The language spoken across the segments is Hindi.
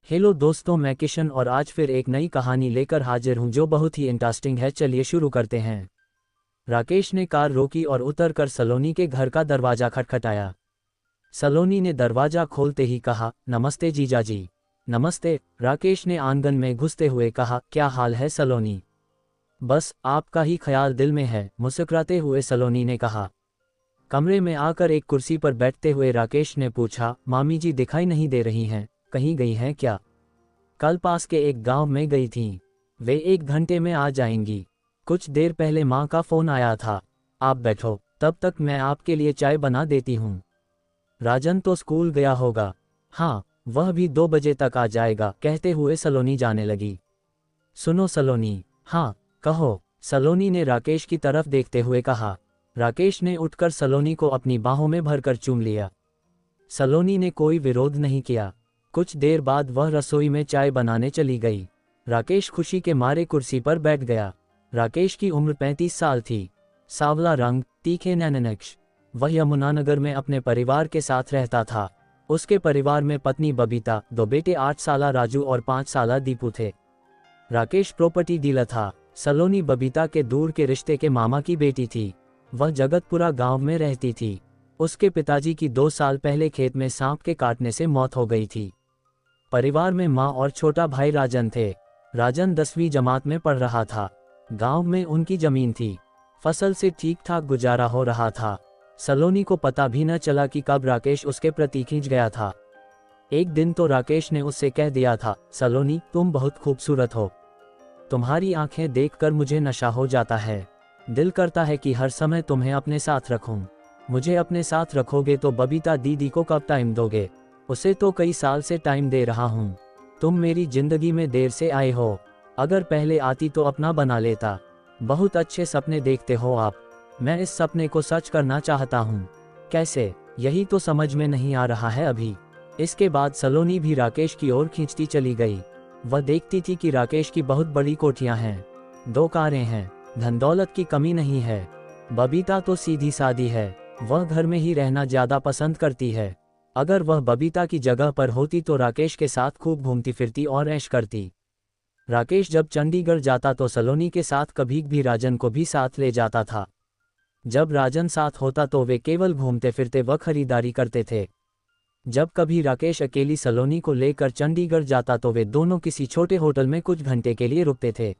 हेलो दोस्तों, मैं किशन और आज फिर एक नई कहानी लेकर हाजिर हूं जो बहुत ही इंटरेस्टिंग है। चलिए शुरू करते हैं। राकेश ने कार रोकी और उतरकर सलोनी के घर का दरवाजा खटखटाया। सलोनी ने दरवाजा खोलते ही कहा, नमस्ते जीजाजी। नमस्ते, राकेश ने आंगन में घुसते हुए कहा। क्या हाल है सलोनी? बस आपका ही ख्याल दिल में है, मुस्कुराते हुए सलोनी ने कहा। कमरे में आकर एक कुर्सी पर बैठते हुए राकेश ने पूछा, मामी जी दिखाई नहीं दे रही हैं, कहीं गई हैं क्या? कल पास के एक गांव में गई थीं। वे 1 घंटे में आ जाएंगी। कुछ देर पहले माँ का फोन आया था। आप बैठो, तब तक मैं आपके लिए चाय बना देती हूँ। राजन तो स्कूल गया होगा। हाँ, वह भी 2 बजे तक आ जाएगा, कहते हुए सलोनी जाने लगी। सुनो सलोनी। हाँ, कहो, सलोनी ने राकेश की तरफ देखते हुए कहा। राकेश ने उठकर सलोनी को अपनी बाहों में भरकर चूम लिया। सलोनी ने कोई विरोध नहीं किया। कुछ देर बाद वह रसोई में चाय बनाने चली गई। राकेश खुशी के मारे कुर्सी पर बैठ गया। राकेश की उम्र 35 साल थी। सांवला रंग, तीखे नैननक्श। वह यमुनानगर में अपने परिवार के साथ रहता था। उसके परिवार में पत्नी बबीता, 2 बेटे 8 साला राजू और 5 साला दीपू थे। राकेश प्रॉपर्टी डीलर था। सलोनी बबीता के दूर के रिश्ते के मामा की बेटी थी। वह जगतपुरा गांव में रहती थी। उसके पिताजी की 2 साल पहले खेत में सांप के काटने से मौत हो गई थी। परिवार में माँ और छोटा भाई राजन थे। राजन 10वीं जमात में पढ़ रहा था। गांव में उनकी जमीन थी। फसल से ठीक ठाक गुजारा हो रहा था। सलोनी को पता भी न चला कि कब राकेश उसके प्रति खींच गया था। एक दिन तो राकेश ने उससे कह दिया था, सलोनी तुम बहुत खूबसूरत हो। तुम्हारी आंखें देखकर मुझे नशा हो जाता है। दिल करता है कि हर समय तुम्हें अपने साथ रखूं। मुझे अपने साथ रखोगे तो बबीता दीदी को कब टाइम दोगे? उसे तो कई साल से टाइम दे रहा हूँ। तुम मेरी जिंदगी में देर से आए हो। अगर पहले आती तो अपना बना लेता। बहुत अच्छे सपने देखते हो आप। मैं इस सपने को सच करना चाहता हूँ। कैसे, यही तो समझ में नहीं आ रहा है अभी। इसके बाद सलोनी भी राकेश की ओर खींचती चली गई। वह देखती थी कि राकेश की बहुत बड़ी कोठियाँ हैं, 2 कारें हैं, धन दौलत की कमी नहीं है। बबीता तो सीधी सादी है। वह घर में ही रहना ज्यादा पसंद करती है। अगर वह बबीता की जगह पर होती तो राकेश के साथ खूब घूमती फिरती और ऐश करती। राकेश जब चंडीगढ़ जाता तो सलोनी के साथ कभी भी राजन को भी साथ ले जाता था। जब राजन साथ होता तो वे केवल घूमते फिरते व खरीदारी करते थे। जब कभी राकेश अकेली सलोनी को लेकर चंडीगढ़ जाता तो वे दोनों किसी छोटे होटल में कुछ घंटे के लिए रुकते थे।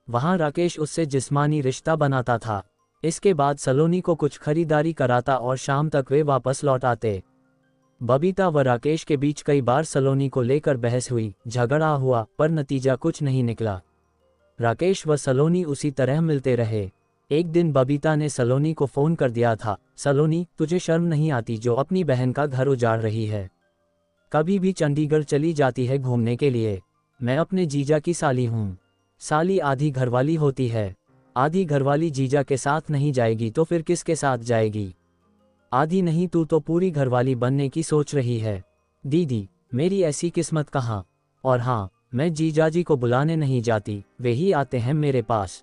वहां राकेश उससे जिस्मानी रिश्ता बनाता था। इसके बाद सलोनी को कुछ खरीदारी कराता और शाम तक वे वापस लौट आते। बबीता व राकेश के बीच कई बार सलोनी को लेकर बहस हुई, झगड़ा हुआ, पर नतीजा कुछ नहीं निकला। राकेश व सलोनी उसी तरह मिलते रहे। एक दिन बबीता ने सलोनी को फोन कर दिया था, सलोनी तुझे शर्म नहीं आती जो अपनी बहन का घर उजाड़ रही है? कभी भी चंडीगढ़ चली जाती है घूमने के लिए। मैं अपने जीजा की साली हूँ। साली आधी घरवाली होती है। आधी घरवाली जीजा के साथ नहीं जाएगी तो फिर किसके साथ जाएगी? आधी नहीं, तू तो पूरी घरवाली बनने की सोच रही है। दीदी, मेरी ऐसी किस्मत कहाँ। और हाँ, मैं जीजाजी को बुलाने नहीं जाती, वे ही आते हैं मेरे पास।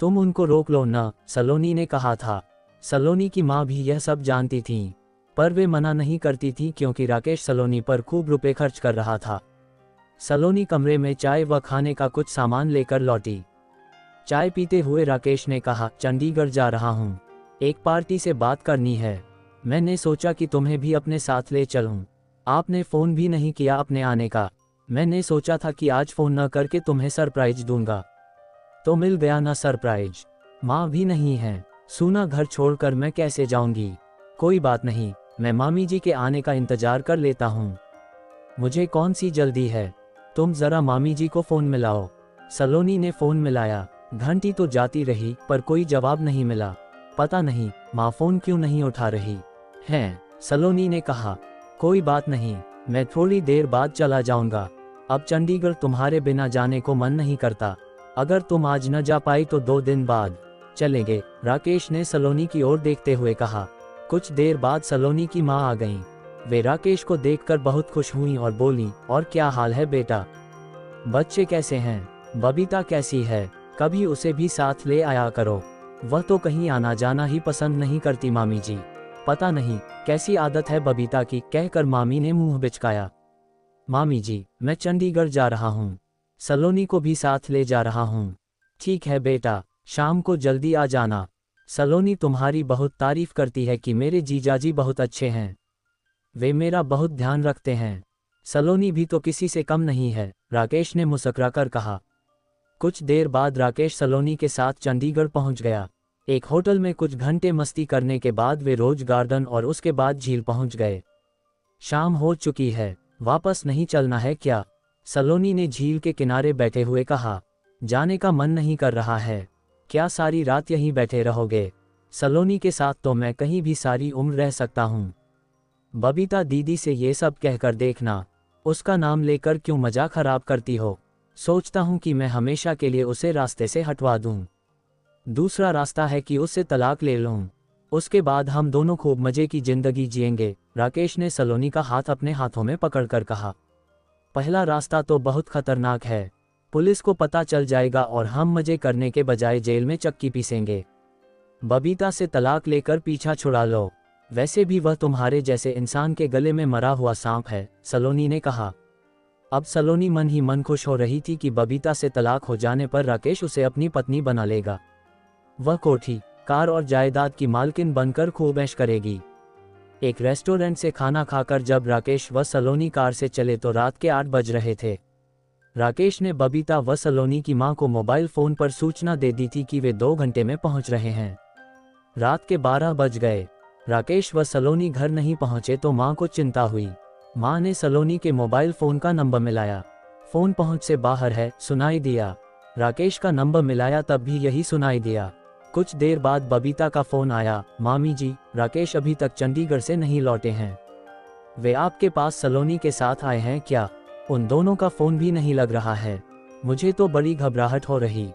तुम उनको रोक लो ना, सलोनी ने कहा था। सलोनी की माँ भी यह सब जानती थीं, पर वे मना नहीं करती थीं क्योंकि राकेश सलोनी पर खूब रुपए खर्च कर रहा था। सलोनी कमरे में चाय व खाने का कुछ सामान लेकर लौटी। चाय पीते हुए राकेश ने कहा, चंडीगढ़ जा रहा हूँ, एक पार्टी से बात करनी है। मैंने सोचा कि तुम्हें भी अपने साथ ले चलूं। आपने फ़ोन भी नहीं किया अपने आने का। मैंने सोचा था कि आज फ़ोन न करके तुम्हें सरप्राइज दूंगा, तो मिल गया ना सरप्राइज। माँ भी नहीं है, सूना घर छोड़कर मैं कैसे जाऊंगी? कोई बात नहीं, मैं मामी जी के आने का इंतजार कर लेता हूँ। मुझे कौन सी जल्दी है, तुम ज़रा मामी जी को फ़ोन मिलाओ। सलोनी ने फ़ोन मिलाया। घंटी तो जाती रही पर कोई जवाब नहीं मिला। पता नहीं माँ फ़ोन क्यों नहीं उठा रही है। सलोनी ने कहा, कोई बात नहीं, मैं थोड़ी देर बाद चला जाऊंगा। अब चंडीगढ़ तुम्हारे बिना जाने को मन नहीं करता। अगर तुम आज न जा पाई तो 2 दिन बाद चलेंगे, राकेश ने सलोनी की ओर देखते हुए कहा। कुछ देर बाद सलोनी की माँ आ गईं। वे राकेश को देखकर बहुत खुश हुईं और बोलीं, और क्या हाल है बेटा? बच्चे कैसे हैं? बबीता कैसी है? कभी उसे भी साथ ले आया करो। वह तो कहीं आना जाना ही पसंद नहीं करती मामी जी। पता नहीं कैसी आदत है बबीता की, कहकर मामी ने मुंह बिचकाया। मामी जी, मैं चंडीगढ़ जा रहा हूँ। सलोनी को भी साथ ले जा रहा हूँ। ठीक है बेटा, शाम को जल्दी आ जाना। सलोनी तुम्हारी बहुत तारीफ करती है कि मेरे जीजाजी बहुत अच्छे हैं। वे मेरा बहुत ध्यान रखते हैं। सलोनी भी तो किसी से कम नहीं है, राकेश ने मुस्कुराकर कहा। कुछ देर बाद राकेश सलोनी के साथ चंडीगढ़ पहुंच गया। एक होटल में कुछ घंटे मस्ती करने के बाद वे रोज गार्डन और उसके बाद झील पहुंच गए। शाम हो चुकी है, वापस नहीं चलना है क्या? सलोनी ने झील के किनारे बैठे हुए कहा। जाने का मन नहीं कर रहा है। क्या सारी रात यहीं बैठे रहोगे? सलोनी के साथ तो मैं कहीं भी सारी उम्र रह सकता हूँ। बबीता दीदी से ये सब कहकर देखना, उसका नाम लेकर क्यों मजाक खराब करती हो? सोचता हूँ कि मैं हमेशा के लिए उसे रास्ते से हटवा दूँ। दूसरा रास्ता है कि उससे तलाक ले लूँ, उसके बाद हम दोनों खूब मजे की जिंदगी जिएंगे, राकेश ने सलोनी का हाथ अपने हाथों में पकड़कर कहा। पहला रास्ता तो बहुत खतरनाक है, पुलिस को पता चल जाएगा और हम मजे करने के बजाय जेल में चक्की पीसेंगे। बबीता से तलाक लेकर पीछा छुड़ा लो, वैसे भी वह तुम्हारे जैसे इंसान के गले में मरा हुआ सांप है, सलोनी ने कहा। अब सलोनी मन ही मन खुश हो रही थी कि बबीता से तलाक हो जाने पर राकेश उसे अपनी पत्नी बना लेगा। वह कोठी, कार और जायदाद की मालकिन बनकर खूब ऐश करेगी। एक रेस्टोरेंट से खाना खाकर जब राकेश व सलोनी कार से चले तो रात के 8 बज रहे थे। राकेश ने बबीता व सलोनी की मां को मोबाइल फोन पर सूचना दे दी थी कि वे 2 घंटे में पहुंच रहे हैं। रात के 12 बज गए। राकेश व सलोनी घर नहीं पहुंचे तो मां को चिंता हुई। मां ने सलोनी के मोबाइल फोन का नंबर मिलाया। फोन पहुंच से बाहर है, सुनाई दिया। राकेश का नंबर मिलाया तब भी यही सुनाई दिया। कुछ देर बाद बबीता का फोन आया। मामी जी, राकेश अभी तक चंडीगढ़ से नहीं लौटे हैं। वे आपके पास सलोनी के साथ आए हैं क्या? उन दोनों का फोन भी नहीं लग रहा है। मुझे तो बड़ी घबराहट हो रही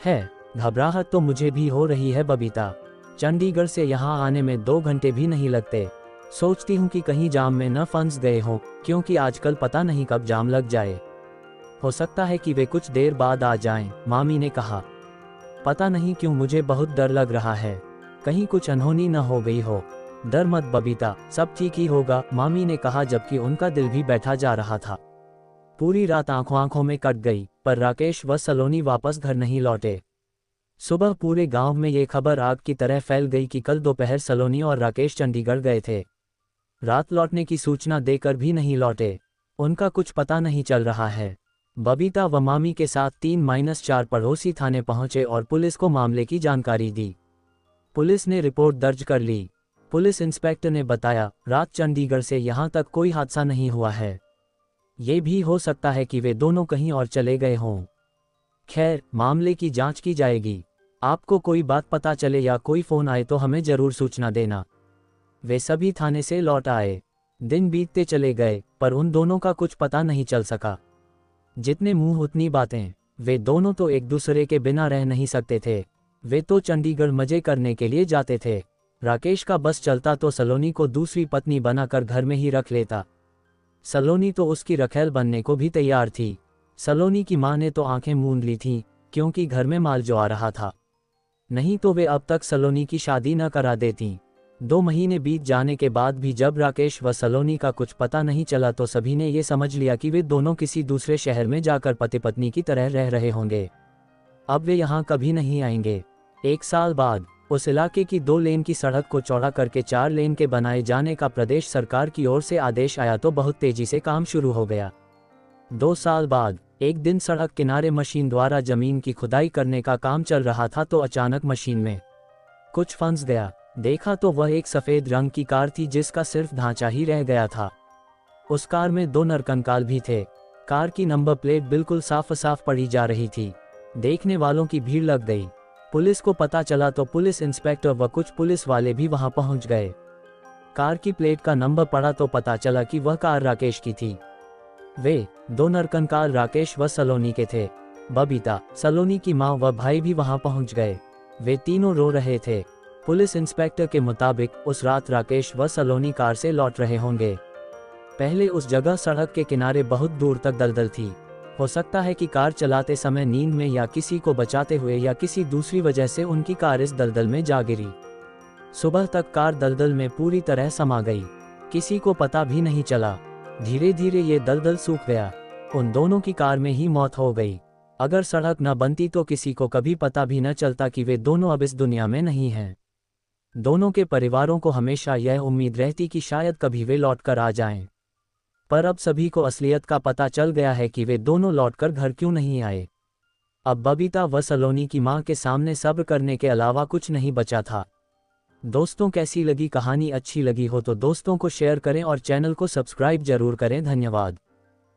है। घबराहट तो मुझे भी हो रही है बबीता। चंडीगढ़ से यहाँ आने में 2 घंटे भी नहीं लगते। सोचती हूँ कि कहीं जाम में न फंस गए हों, क्योंकि आजकल पता नहीं कब जाम लग जाए। हो सकता है कि वे कुछ देर बाद आ जाएं, मामी ने कहा। पता नहीं क्यों मुझे बहुत डर लग रहा है, कहीं कुछ अनहोनी न हो गई हो। डर मत बबीता, सब ठीक ही होगा, मामी ने कहा जबकि उनका दिल भी बैठा जा रहा था। पूरी रात आंखों में कट गई, पर राकेश व सलोनी वापस घर नहीं लौटे। सुबह पूरे गांव में ये खबर आग की तरह फैल गई कि कल दोपहर सलोनी और राकेश चंडीगढ़ गए थे। रात लौटने की सूचना देकर भी नहीं लौटे। उनका कुछ पता नहीं चल रहा है। बबीता व मामी के साथ 3-4 पड़ोसी थाने पहुंचे और पुलिस को मामले की जानकारी दी। पुलिस ने रिपोर्ट दर्ज कर ली। पुलिस इंस्पेक्टर ने बताया, रात चंडीगढ़ से यहां तक कोई हादसा नहीं हुआ है। ये भी हो सकता है कि वे दोनों कहीं और चले गए हों। खैर, मामले की जांच की जाएगी। आपको कोई बात पता चले या कोई फोन आए तो हमें जरूर सूचना देना। वे सभी थाने से लौट आए। दिन बीतते चले गए, पर उन दोनों का कुछ पता नहीं चल सका। जितने मुंह उतनी बातें। वे दोनों तो एक दूसरे के बिना रह नहीं सकते थे। वे तो चंडीगढ़ मजे करने के लिए जाते थे। राकेश का बस चलता तो सलोनी को दूसरी पत्नी बनाकर घर में ही रख लेता। सलोनी तो उसकी रखैल बनने को भी तैयार थी। सलोनी की मां ने तो आंखें मूंद ली थीं, क्योंकि घर में माल जो आ रहा था। नहीं तो वे अब तक सलोनी की शादी न करा देती। 2 महीने बीत जाने के बाद भी जब राकेश व सलोनी का कुछ पता नहीं चला तो सभी ने ये समझ लिया कि वे दोनों किसी दूसरे शहर में जाकर पति पत्नी की तरह रह रहे होंगे। अब वे यहाँ कभी नहीं आएंगे। 1 साल बाद उस इलाके की 2 लेन की सड़क को चौड़ा करके 4 लेन के बनाए जाने का प्रदेश सरकार की ओर से आदेश आया तो बहुत तेजी से काम शुरू हो गया। 2 साल बाद एक दिन सड़क किनारे मशीन द्वारा जमीन की खुदाई करने का काम चल रहा था तो अचानक मशीन में कुछ फंस गया। देखा तो वह एक सफेद रंग की कार थी जिसका सिर्फ ढांचा ही रह गया था। उस कार में 2 नरकंकाल भी थे। कार की नंबर प्लेट बिल्कुल साफ साफ पड़ी जा रही थी। देखने वालों की भीड़ लग गई। पुलिस को पता चला तो पुलिस इंस्पेक्टर व कुछ पुलिस वाले भी वहां पहुंच गए। कार की प्लेट का नंबर पड़ा तो पता चला कि वह कार राकेश की थी। वे 2 नरकंकाल राकेश व सलोनी के थे। बबीता, सलोनी की मां व भाई भी वहां पहुंच गए। वे तीनों रो रहे थे। पुलिस इंस्पेक्टर के मुताबिक उस रात राकेश व सलोनी कार से लौट रहे होंगे। पहले उस जगह सड़क के किनारे बहुत दूर तक दलदल थी। हो सकता है कि कार चलाते समय नींद में या किसी को बचाते हुए या किसी दूसरी वजह से उनकी कार इस दलदल में जा गिरी। सुबह तक कार दलदल में पूरी तरह समा गई। किसी को पता भी नहीं चला। धीरे धीरे ये दलदल सूख गया। उन दोनों की कार में ही मौत हो गई। अगर सड़क न बनती तो किसी को कभी पता भी न चलता कि वे दोनों अब इस दुनिया में नहीं हैं। दोनों के परिवारों को हमेशा यह उम्मीद रहती कि शायद कभी वे लौटकर आ जाएं। पर अब सभी को असलियत का पता चल गया है कि वे दोनों लौटकर घर क्यों नहीं आए। अब बबीता व सलोनी की मां के सामने सब्र करने के अलावा कुछ नहीं बचा था। दोस्तों, कैसी लगी कहानी? अच्छी लगी हो तो दोस्तों को शेयर करें और चैनल को सब्सक्राइब जरूर करें। धन्यवाद।